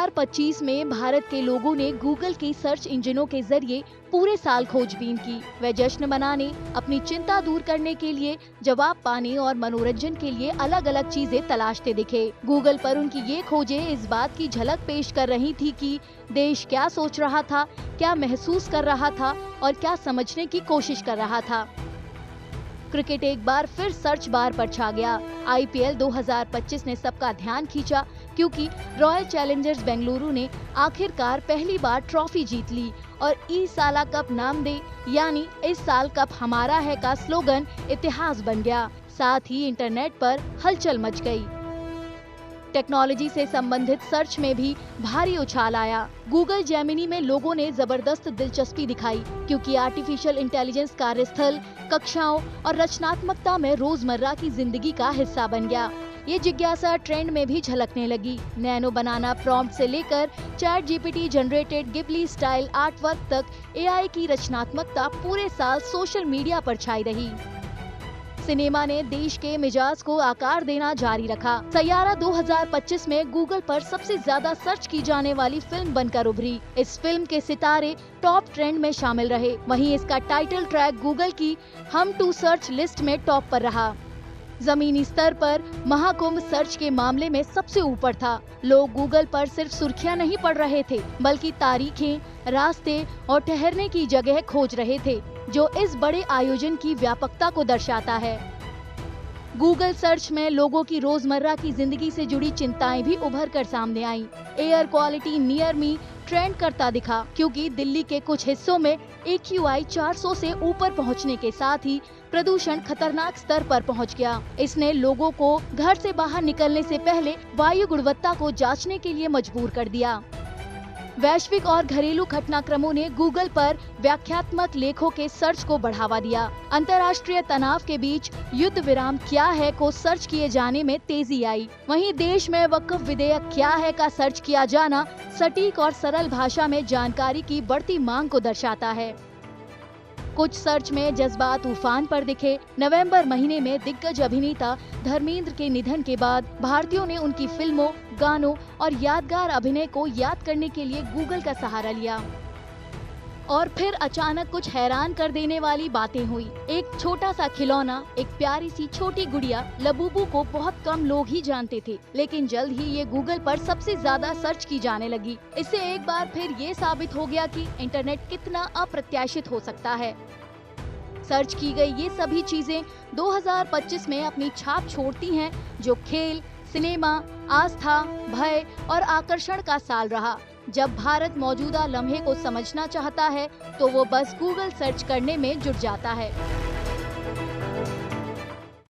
2025 में भारत के लोगों ने गूगल की सर्च इंजनों के जरिए पूरे साल खोजबीन की। वे जश्न मनाने, अपनी चिंता दूर करने के लिए, जवाब पाने और मनोरंजन के लिए अलग अलग चीजें तलाशते दिखे। गूगल पर उनकी ये खोजें इस बात की झलक पेश कर रही थी कि देश क्या सोच रहा था, क्या महसूस कर रहा था और क्या समझने की कोशिश कर रहा था। क्रिकेट एक बार फिर सर्च बार पर छा गया। IPL 2025 ने सबका ध्यान खींचा क्योंकि रॉयल चैलेंजर्स बेंगलुरु ने आखिरकार पहली बार ट्रॉफी जीत ली और ई साला कप नाम दे यानी इस साल कप हमारा है का स्लोगन इतिहास बन गया। साथ ही इंटरनेट पर हलचल मच गई। टेक्नोलॉजी से संबंधित सर्च में भी भारी उछाल आया। गूगल जेमिनी में लोगों ने जबरदस्त दिलचस्पी दिखाई क्योंकि आर्टिफिशियल इंटेलिजेंस कार्यस्थल, कक्षाओं और रचनात्मकता में रोजमर्रा की जिंदगी का हिस्सा बन गया। ये जिज्ञासा ट्रेंड में भी झलकने लगी। नैनो बनाना प्रॉम्प्ट से लेकर ChatGPT generated Ghibli style art work तक AI की रचनात्मकता पूरे साल सोशल मीडिया पर छाई रही। सिनेमा ने देश के मिजाज को आकार देना जारी रखा। सैयारा 2025 में गूगल पर सबसे ज्यादा सर्च की जाने वाली फिल्म बनकर उभरी। इस फिल्म के सितारे टॉप ट्रेंड में शामिल रहे। वहीं इसका टाइटल ट्रैक गूगल की हम टू सर्च लिस्ट में टॉप पर रहा। जमीनी स्तर पर महाकुंभ सर्च के मामले में सबसे ऊपर था। लोग गूगल पर सिर्फ सुर्खियां नहीं पढ़ रहे थे, बल्कि तारीखें, रास्ते और ठहरने की जगह खोज रहे थे, जो इस बड़े आयोजन की व्यापकता को दर्शाता है। गूगल सर्च में लोगों की रोजमर्रा की जिंदगी से जुड़ी चिंताएं भी उभर कर सामने आईं। Air quality near me trend करता दिखा क्योंकि दिल्ली के कुछ हिस्सों में AQI 400 से ऊपर पहुंचने के साथ ही प्रदूषण खतरनाक स्तर पर पहुंच गया। इसने लोगों को घर से बाहर निकलने से पहले वायु गुणवत्ता को जांचने के लिए मजबूर कर दिया। वैश्विक और घरेलू घटनाक्रमों ने गूगल पर व्याख्यात्मक लेखों के सर्च को बढ़ावा दिया। अंतर्राष्ट्रीय तनाव के बीच युद्ध विराम क्या है को सर्च किए जाने में तेजी आई। वहीं देश में वक्फ विधेयक क्या है का सर्च किया जाना सटीक और सरल भाषा में जानकारी की बढ़ती मांग को दर्शाता है। कुछ सर्च में जज्बात उफान पर दिखे। नवंबर महीने में दिग्गज अभिनेता धर्मेंद्र के निधन के बाद भारतीयों ने उनकी फिल्मों, गानों और यादगार अभिनय को याद करने के लिए गूगल का सहारा लिया। और फिर अचानक कुछ हैरान कर देने वाली बातें हुई। एक छोटा सा खिलौना, एक प्यारी सी छोटी गुड़िया लबूबू को बहुत कम लोग ही जानते थे, लेकिन जल्द ही ये गूगल पर सबसे ज्यादा सर्च की जाने लगी। इससे एक बार फिर ये साबित हो गया कि इंटरनेट कितना अप्रत्याशित हो सकता है। सर्च की गई ये सभी चीजें 2025 में अपनी छाप छोड़ती हैं, जो खेल, सिनेमा, आस्था, भय और आकर्षण का साल रहा। जब भारत मौजूदा लम्हे को समझना चाहता है तो वो बस गूगल सर्च करने में जुट जाता है।